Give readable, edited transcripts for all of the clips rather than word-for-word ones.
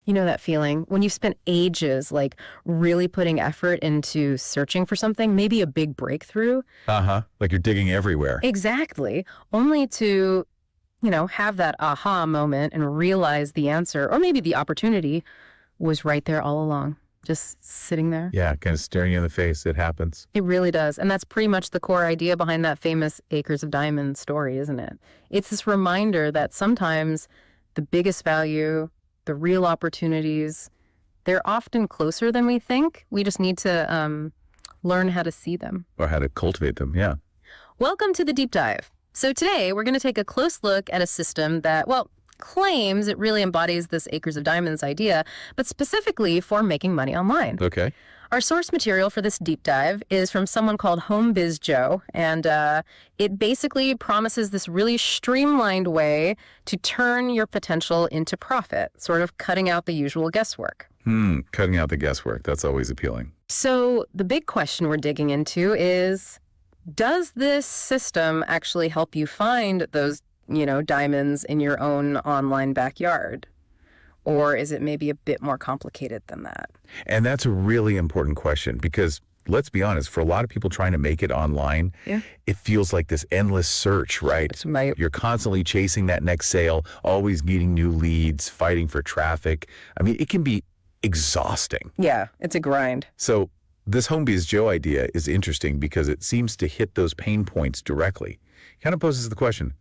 You know that feeling when you've spent ages, like, really putting effort into searching for something, maybe a big breakthrough? Uh-huh. Like you're digging everywhere. Exactly. Only to, have that aha moment and realize the answer, or maybe the opportunity was right there all along, just sitting there. Yeah, kind of staring you in the face. It happens. It really does. And that's pretty much the core idea behind that famous Acres of Diamonds story, isn't it? It's this reminder that sometimes the biggest value, the real opportunities, they're often closer than we think. We just need to learn how to see them. Or how to cultivate them, yeah. Welcome to the Deep Dive. So today we're going to take a close look at a system that, claims it really embodies this Acres of Diamonds idea, but specifically for making money online. Okay. Our source material for this deep dive is from someone called Home Biz Joe, and it basically promises this really streamlined way to turn your potential into profit, sort of cutting out the usual guesswork. Cutting out the guesswork. That's always appealing. So the big question we're digging into is, does this system actually help you find those, diamonds in your own online backyard? Or is it maybe a bit more complicated than that? And that's a really important question because let's be honest, for a lot of people trying to make it online, it feels like this endless search, right? You're constantly chasing that next sale, always getting new leads, fighting for traffic. I mean, it can be exhausting. Yeah, it's a grind. So this Homebiz Joe idea is interesting because it seems to hit those pain points directly. It kind of poses the question,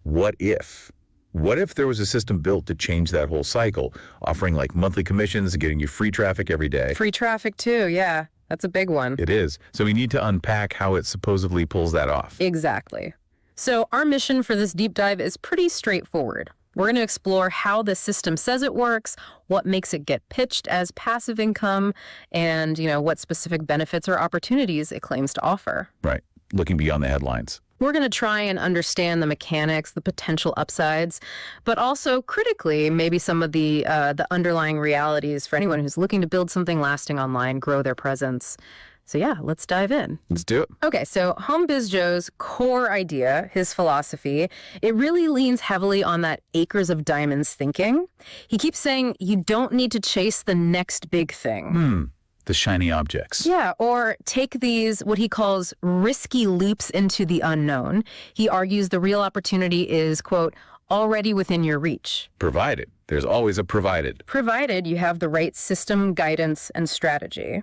what if? What if there was a system built to change that whole cycle, offering like monthly commissions, getting you free traffic every day? Free traffic too, yeah. That's a big one. It is. So we need to unpack how it supposedly pulls that off. Exactly. So our mission for this deep dive is pretty straightforward. We're going to explore how the system says it works, what makes it get pitched as passive income, and, what specific benefits or opportunities it claims to offer. Right. Looking beyond the headlines. We're going to try and understand the mechanics, the potential upsides, but also critically, maybe some of the underlying realities for anyone who's looking to build something lasting online, grow their presence. So yeah, let's dive in. Let's do it. Okay, so Homebiz Joe's core idea, his philosophy, it really leans heavily on that Acres of Diamonds thinking. He keeps saying you don't need to chase the next big thing. The shiny objects. Yeah, or take these, what he calls risky leaps into the unknown. He argues the real opportunity is, quote, already within your reach. Provided. There's always a provided. Provided you have the right system, guidance, and strategy.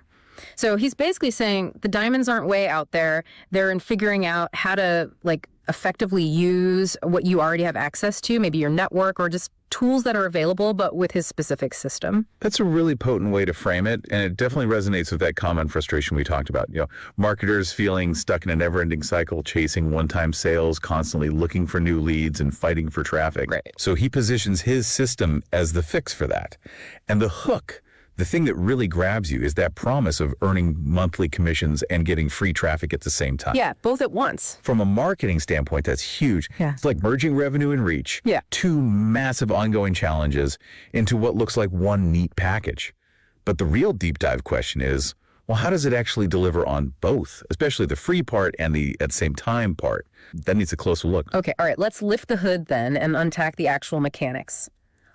So he's basically saying the diamonds aren't way out there. They're in figuring out how to, effectively use what you already have access to, maybe your network or just tools that are available, but with his specific system. That's a really potent way to frame it, and it definitely resonates with that common frustration we talked about. Marketers feeling stuck in a never-ending cycle, chasing one-time sales, constantly looking for new leads and fighting for traffic. Right. So he positions his system as the fix for that. And the hook, the thing that really grabs you, is that promise of earning monthly commissions and getting free traffic at the same time. Yeah, both at once. From a marketing standpoint, that's huge. Yeah. It's like merging revenue and reach. Yeah. Two massive ongoing challenges into what looks like one neat package. But the real deep dive question is, well, how does it actually deliver on both, especially the free part and the at the same time part? That needs a closer look. Okay, all right, let's lift the hood then and unpack the actual mechanics.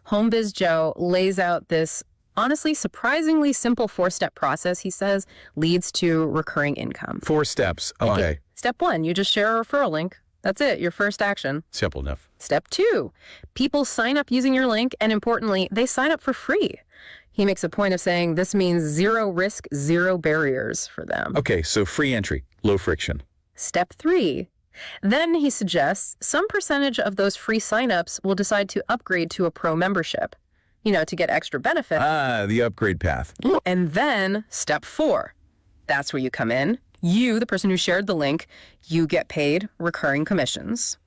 Homebiz Joe lays out this honestly surprisingly simple 4-step process, he says, leads to recurring income. 4 steps. Okay. Step 1, you just share a referral link. That's it, your first action. Simple enough. Step 2, people sign up using your link, and importantly, they sign up for free. He makes a point of saying this means 0 risk, 0 barriers for them. Okay, so free entry, low friction. Step 3, then he suggests some percentage of those free signups will decide to upgrade to a pro membership, to get extra benefit. The upgrade path. And then step 4, that's where you come in. You, the person who shared the link, you get paid recurring commissions.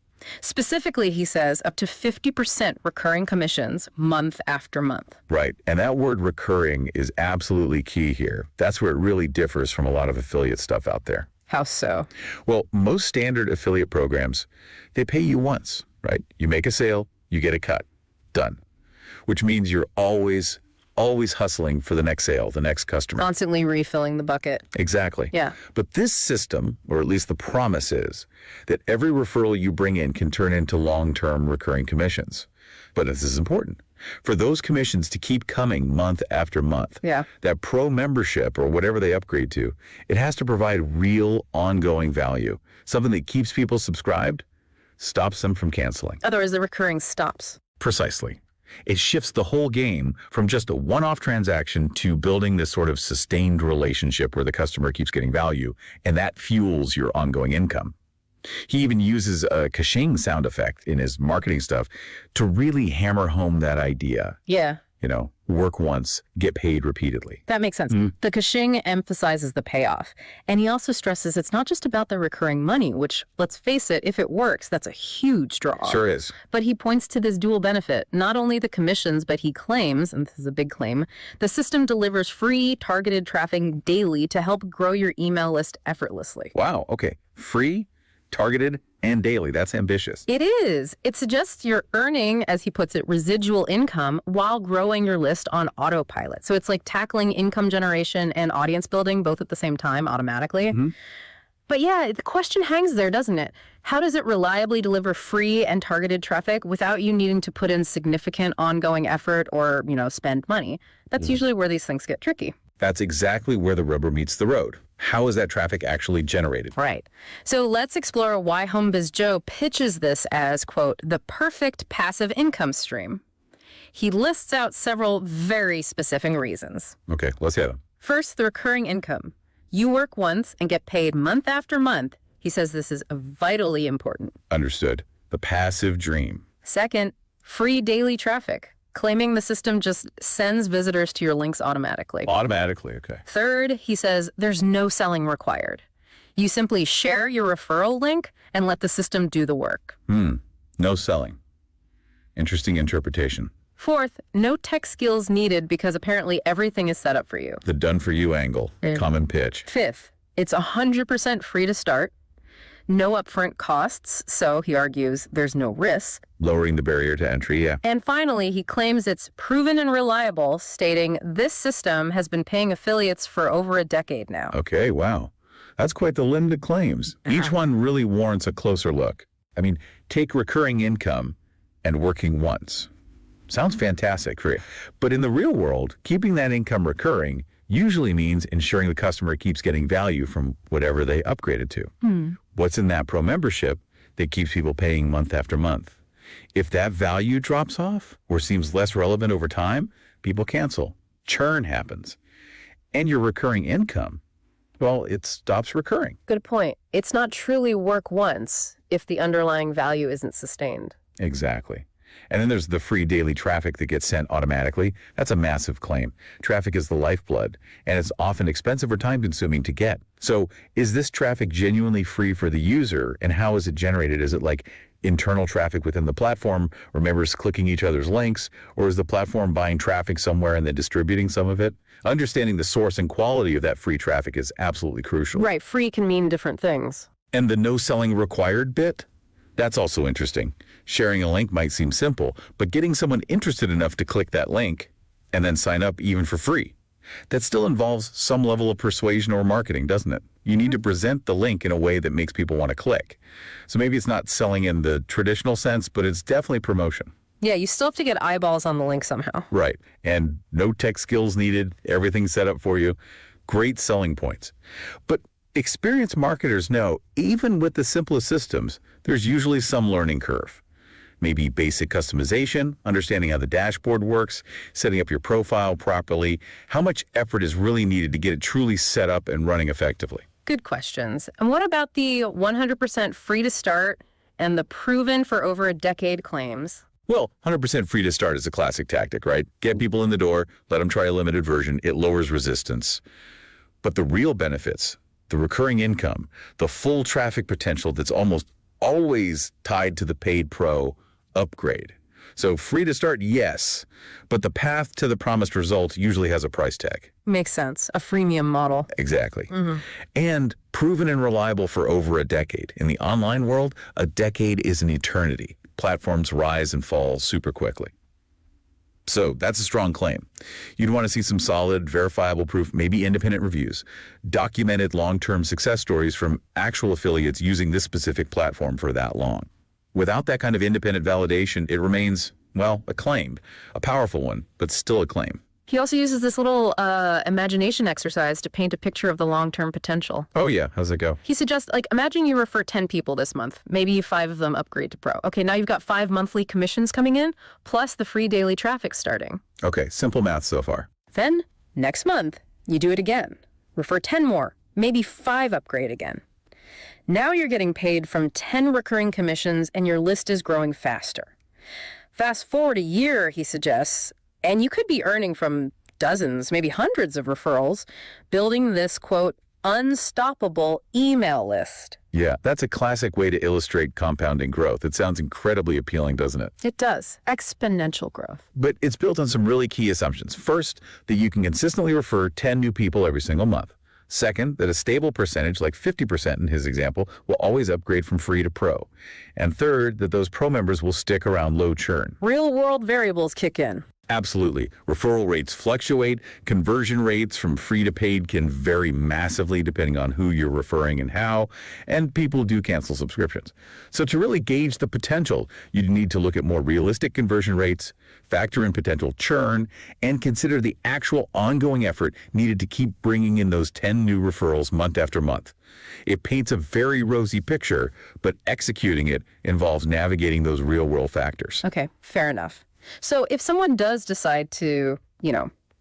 Specifically, he says, up to 50% recurring commissions month after month. Right. And that word recurring is absolutely key here. That's where it really differs from a lot of affiliate stuff out there. How so? Well, most standard affiliate programs, they pay you once, right? You make a sale, you get a cut. Done. Which means you're always hustling for the next sale, the next customer. Constantly refilling the bucket. Exactly. Yeah. But this system, or at least the promise is, that every referral you bring in can turn into long-term recurring commissions. But this is important. For those commissions to keep coming month after month, that pro membership or whatever they upgrade to, it has to provide real ongoing value, something that keeps people subscribed, stops them from canceling. Otherwise, the recurring stops. Precisely. It shifts the whole game from just a one-off transaction to building this sort of sustained relationship where the customer keeps getting value, and that fuels your ongoing income. He even uses a ka-shing sound effect in his marketing stuff to really hammer home that idea. Yeah. You know, work once, get paid repeatedly. That makes sense. The ka-shing emphasizes the payoff. And he also stresses it's not just about the recurring money, which, let's face it, if it works, that's a huge draw. Sure is. But he points to this dual benefit. Not only the commissions, but he claims, and this is a big claim, the system delivers free, targeted traffic daily to help grow your email list effortlessly. Wow, okay. Free, targeted, and daily. That's ambitious. It is. It suggests you're earning, as he puts it, residual income while growing your list on autopilot. So it's like tackling income generation and audience building both at the same time automatically. But yeah, the question hangs there, doesn't it? How does it reliably deliver free and targeted traffic without you needing to put in significant ongoing effort or, spend money? That's usually where these things get tricky. That's exactly where the rubber meets the road. How is that traffic actually generated? Right. So let's explore why HomeBiz Joe pitches this as, quote, the perfect passive income stream. He lists out several very specific reasons. Okay, let's hear them. First, the recurring income. You work once and get paid month after month. He says this is vitally important. Understood. The passive dream. Second, free daily traffic. Claiming the system just sends visitors to your links automatically. Automatically, okay. Third, he says there's no selling required. You simply share your referral link and let the system do the work. No selling. Interesting interpretation. Fourth, no tech skills needed because apparently everything is set up for you. The done-for-you angle. Common pitch. Fifth, it's 100% free to start. No upfront costs, so he argues there's no risk. Lowering the barrier to entry, yeah. And finally, he claims it's proven and reliable, stating this system has been paying affiliates for over a decade now. Okay, wow. That's quite the limited claims. Each one really warrants a closer look. I mean, take recurring income and working once. Sounds fantastic for you. But in the real world, keeping that income recurring usually means ensuring the customer keeps getting value from whatever they upgraded to. What's in that pro membership that keeps people paying month after month? If that value drops off or seems less relevant over time, people cancel. Churn happens. And your recurring income, well, it stops recurring. Good point. It's not truly work once if the underlying value isn't sustained. Exactly. And then there's the free daily traffic that gets sent automatically. That's a massive claim. Traffic is the lifeblood, and it's often expensive or time-consuming to get. So is this traffic genuinely free for the user, and how is it generated? Is it like internal traffic within the platform, or members clicking each other's links, or is the platform buying traffic somewhere and then distributing some of it? Understanding the source and quality of that free traffic is absolutely crucial. Right, free can mean different things. And the no selling required bit? That's also interesting. Sharing a link might seem simple, but getting someone interested enough to click that link and then sign up even for free, that still involves some level of persuasion or marketing, doesn't it? You need to present the link in a way that makes people want to click. So maybe it's not selling in the traditional sense, but it's definitely promotion. Yeah, you still have to get eyeballs on the link somehow. Right. And no tech skills needed, everything's set up for you. Great selling points. But experienced marketers know, even with the simplest systems, there's usually some learning curve. Maybe basic customization, understanding how the dashboard works, setting up your profile properly. How much effort is really needed to get it truly set up and running effectively? Good questions. And what about the 100% free to start and the proven for over a decade claims? Well, 100% free to start is a classic tactic, right? Get people in the door, let them try a limited version. It lowers resistance. But the real benefits, the recurring income, the full traffic potential that's almost always tied to the paid pro upgrade. So free to start, yes, but the path to the promised result usually has a price tag. Makes sense. A freemium model. Exactly. And proven and reliable for over a decade. In the online world, a decade is an eternity. Platforms rise and fall super quickly. So that's a strong claim. You'd want to see some solid, verifiable proof, maybe independent reviews, documented long-term success stories from actual affiliates using this specific platform for that long. Without that kind of independent validation, it remains well, a claim. A powerful one, but still a claim. He also uses this little imagination exercise to paint a picture of the long-term potential. Oh, yeah. How's it go? He suggests, like, imagine you refer 10 people this month. Maybe 5 of them upgrade to Pro. Okay, now you've got 5 monthly commissions coming in, plus the free daily traffic starting. Okay, simple math so far. Then, next month, you do it again. Refer 10 more. Maybe 5 upgrade again. Now you're getting paid from 10 recurring commissions, and your list is growing faster. Fast forward a year, he suggests, and you could be earning from dozens, maybe hundreds of referrals, building this, quote, unstoppable email list. Yeah, that's a classic way to illustrate compounding growth. It sounds incredibly appealing, doesn't it? It does. Exponential growth. But it's built on some really key assumptions. First, that you can consistently refer 10 new people every single month. Second, that a stable percentage, like 50% in his example, will always upgrade from free to pro. And third, that those pro members will stick around low churn. Real-world variables kick in. Absolutely. Referral rates fluctuate. Conversion rates from free to paid can vary massively depending on who you're referring and how, and people do cancel subscriptions. So to really gauge the potential, you need to look at more realistic conversion rates, factor in potential churn, and consider the actual ongoing effort needed to keep bringing in those 10 new referrals month after month. It paints a very rosy picture, but executing it involves navigating those real-world factors. Okay, fair enough. So if someone does decide to,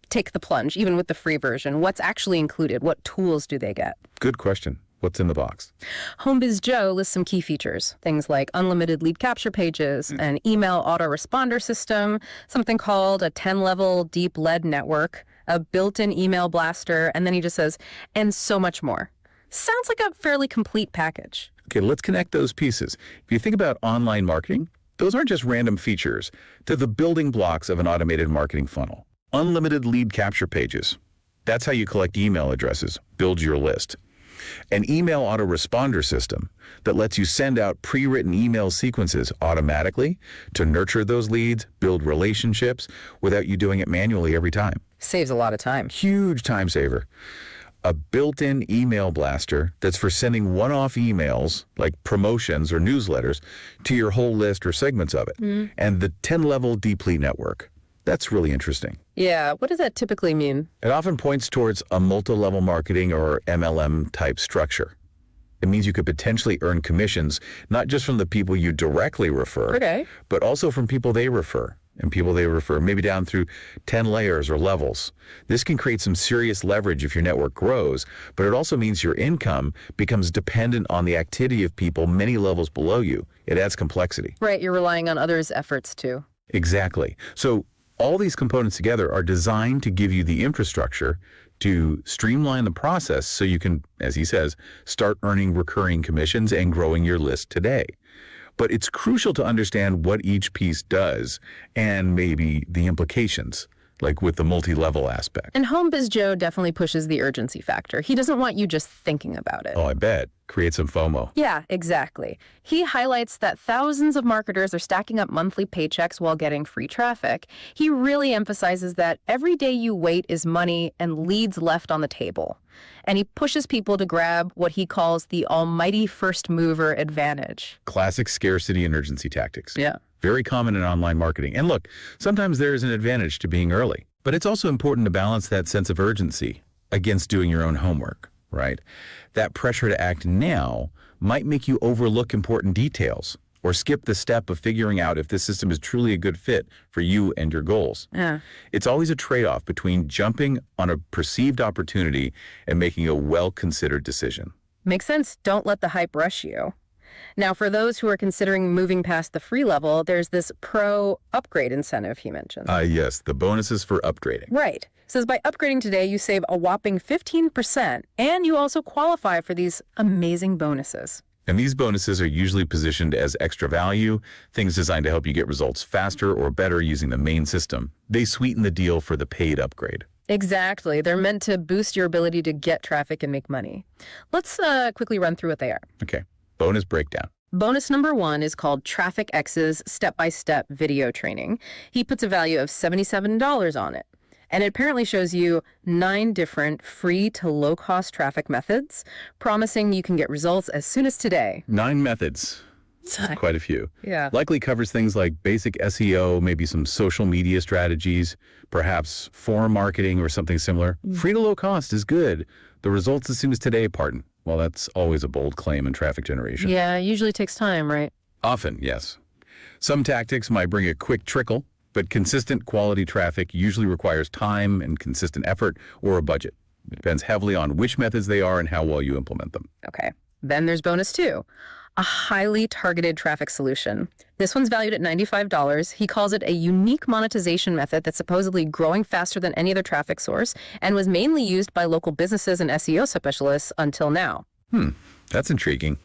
take the plunge, even with the free version, what's actually included? What tools do they get? Good question. What's in the box? HomeBiz Joe lists some key features, things like unlimited lead capture pages, an email autoresponder system, something called a 10-level deep lead network, a built-in email blaster, and then he just says, and so much more. Sounds like a fairly complete package. Okay, let's connect those pieces. If you think about online marketing, those aren't just random features. They're the building blocks of an automated marketing funnel. Unlimited lead capture pages. That's how you collect email addresses, build your list. An email autoresponder system that lets you send out pre-written email sequences automatically to nurture those leads, build relationships without you doing it manually every time. Saves a lot of time. Huge time saver. A built-in email blaster that's for sending one-off emails, like promotions or newsletters, to your whole list or segments of it. And the 10-level deep lead network. That's really interesting. Yeah, what does that typically mean? It often points towards a multi-level marketing or MLM-type structure. It means you could potentially earn commissions, not just from the people you directly refer, but also from people they refer. And people they refer, maybe down through 10 layers or levels. This can create some serious leverage if your network grows, but it also means your income becomes dependent on the activity of people many levels below you. It adds complexity. Right, you're relying on others' efforts too. Exactly. So all these components together are designed to give you the infrastructure to streamline the process so you can, as he says, start earning recurring commissions and growing your list today. But it's crucial to understand what each piece does and maybe the implications, like with the multi-level aspect. And HomeBiz Joe definitely pushes the urgency factor. He doesn't want you just thinking about it. Oh, I bet. Create some FOMO. Yeah, exactly. He highlights that thousands of marketers are stacking up monthly paychecks while getting free traffic. He really emphasizes that every day you wait is money and leads left on the table. And he pushes people to grab what he calls the almighty first mover advantage. Classic scarcity and urgency tactics. Yeah. Very common in online marketing. And look, sometimes there is an advantage to being early, but it's also important to balance that sense of urgency against doing your own homework, right? That pressure to act now might make you overlook important details or skip the step of figuring out if this system is truly a good fit for you and your goals. Yeah. It's always a trade-off between jumping on a perceived opportunity and making a well-considered decision. Makes sense. Don't let the hype rush you. Now, for those who are considering moving past the free level, there's this pro upgrade incentive he mentioned. Yes, the bonuses for upgrading. Right. It says by upgrading today, you save a whopping 15%, and you also qualify for these amazing bonuses. And these bonuses are usually positioned as extra value, things designed to help you get results faster or better using the main system. They sweeten the deal for the paid upgrade. Exactly. They're meant to boost your ability to get traffic and make money. Let's quickly run through what they are. Okay. Bonus breakdown. Bonus number 1 is called Traffic X's step-by-step video training. He puts a value of $77 on it. And it apparently shows you 9 different free to low-cost traffic methods, promising you can get results as soon as today. 9 methods. Quite a few. Yeah. Likely covers things like basic SEO, maybe some social media strategies, perhaps forum marketing or something similar. Free to low cost is good. The results as soon as today, pardon. Well, that's always a bold claim in traffic generation. Yeah, it usually takes time, right? Often, yes. Some tactics might bring a quick trickle, but consistent quality traffic usually requires time and consistent effort or a budget. It depends heavily on which methods they are and how well you implement them. Okay. Then there's bonus 2. A highly targeted traffic solution. This one's valued at $95. He calls it a unique monetization method that's supposedly growing faster than any other traffic source and was mainly used by local businesses and SEO specialists until now. That's intriguing.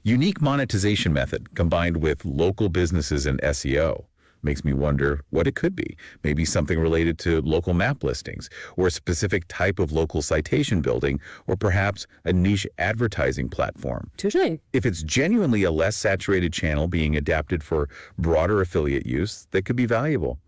Unique monetization method combined with local businesses and SEO. Makes me wonder what it could be. Maybe something related to local map listings or a specific type of local citation building or perhaps a niche advertising platform. Touché. If it's genuinely a less saturated channel being adapted for broader affiliate use, that could be valuable.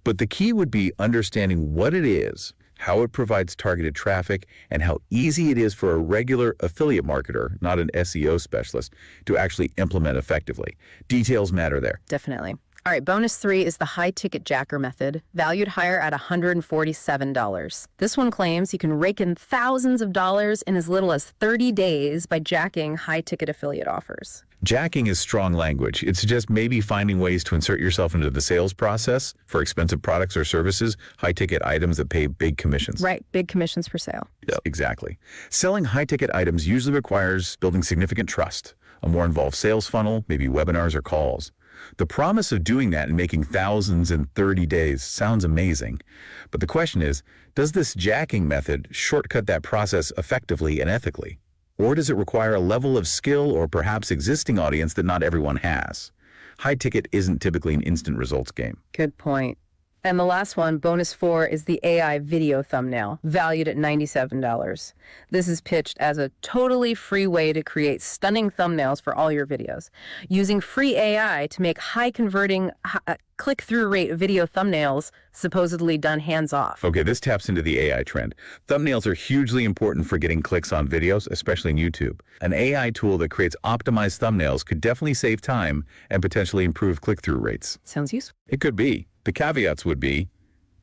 But the key would be understanding what it is, how it provides targeted traffic, and how easy it is for a regular affiliate marketer, not an SEO specialist, to actually implement effectively. Details matter there. Definitely. All right, bonus 3 is the high-ticket jacker method, valued higher at $147. This one claims you can rake in thousands of dollars in as little as 30 days by jacking high-ticket affiliate offers. Jacking is strong language. It suggests maybe finding ways to insert yourself into the sales process for expensive products or services, high-ticket items that pay big commissions. Right, big commissions per sale. Yeah, exactly. Selling high-ticket items usually requires building significant trust, a more involved sales funnel, maybe webinars or calls. The promise of doing that and making thousands in 30 days sounds amazing. But the question is, does this jacking method shortcut that process effectively and ethically? Or does it require a level of skill or perhaps existing audience that not everyone has? High ticket isn't typically an instant results game. Good point. And the last one, bonus 4, is the AI video thumbnail, valued at $97. This is pitched as a totally free way to create stunning thumbnails for all your videos, using free AI to make high-converting, click-through rate video thumbnails supposedly done hands-off. Okay, this taps into the AI trend. Thumbnails are hugely important for getting clicks on videos, especially in YouTube. An AI tool that creates optimized thumbnails could definitely save time and potentially improve click-through rates. Sounds useful. It could be. The caveats would be,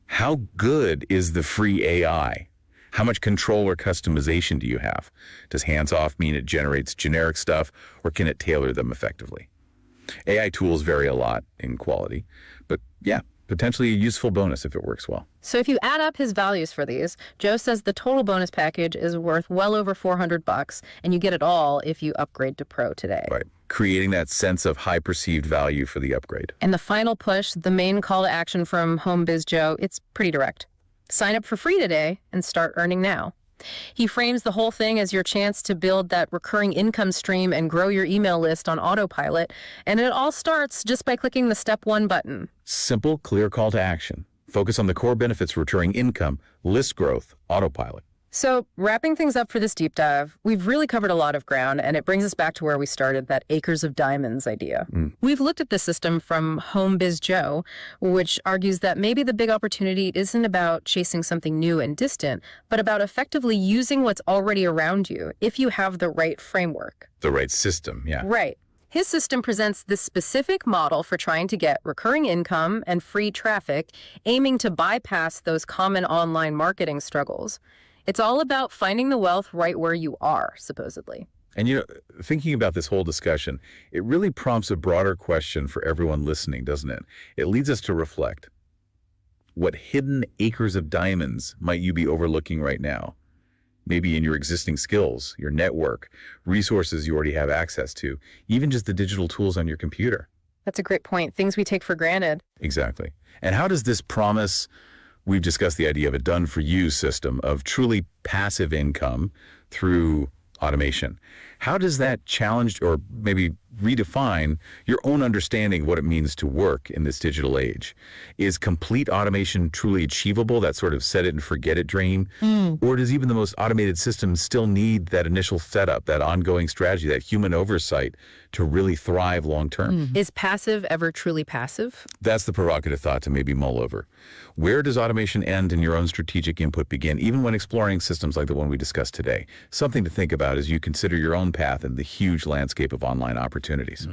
how good is the free AI? How much control or customization do you have? Does hands-off mean it generates generic stuff, or can it tailor them effectively? AI tools vary a lot in quality, but yeah, potentially a useful bonus if it works well. So if you add up his values for these, Joe says the total bonus package is worth well over $400, and you get it all if you upgrade to Pro today. Right. Creating that sense of high perceived value for the upgrade. And the final push, the main call to action from HomeBiz Joe, it's pretty direct. Sign up for free today and start earning now. He frames the whole thing as your chance to build that recurring income stream and grow your email list on autopilot. And it all starts just by clicking the step 1 button. Simple, clear call to action. Focus on the core benefits, recurring income, list growth, autopilot. So wrapping things up for this deep dive, we've really covered a lot of ground, and it brings us back to where we started, that acres of diamonds idea. We've looked at the system from HomeBiz Joe, which argues that maybe the big opportunity isn't about chasing something new and distant, but about effectively using what's already around you if you have the right framework. The right system, yeah. Right. His system presents this specific model for trying to get recurring income and free traffic, aiming to bypass those common online marketing struggles. It's all about finding the wealth right where you are, supposedly. And you know, thinking about this whole discussion, it really prompts a broader question for everyone listening, doesn't it? It leads us to reflect. What hidden acres of diamonds might you be overlooking right now? Maybe in your existing skills, your network, resources you already have access to, even just the digital tools on your computer. That's a great point. Things we take for granted. Exactly. And how does this promise? We've discussed the idea of a done-for-you system of truly passive income through automation. How does that challenge or maybe redefine your own understanding of what it means to work in this digital age? Is complete automation truly achievable, that sort of set it and forget it dream? Or does even the most automated system still need that initial setup, that ongoing strategy, that human oversight to really thrive long term? Is passive ever truly passive? That's the provocative thought to maybe mull over. Where does automation end and your own strategic input begin, even when exploring systems like the one we discussed today? Something to think about as you consider your own path in the huge landscape of online opportunities.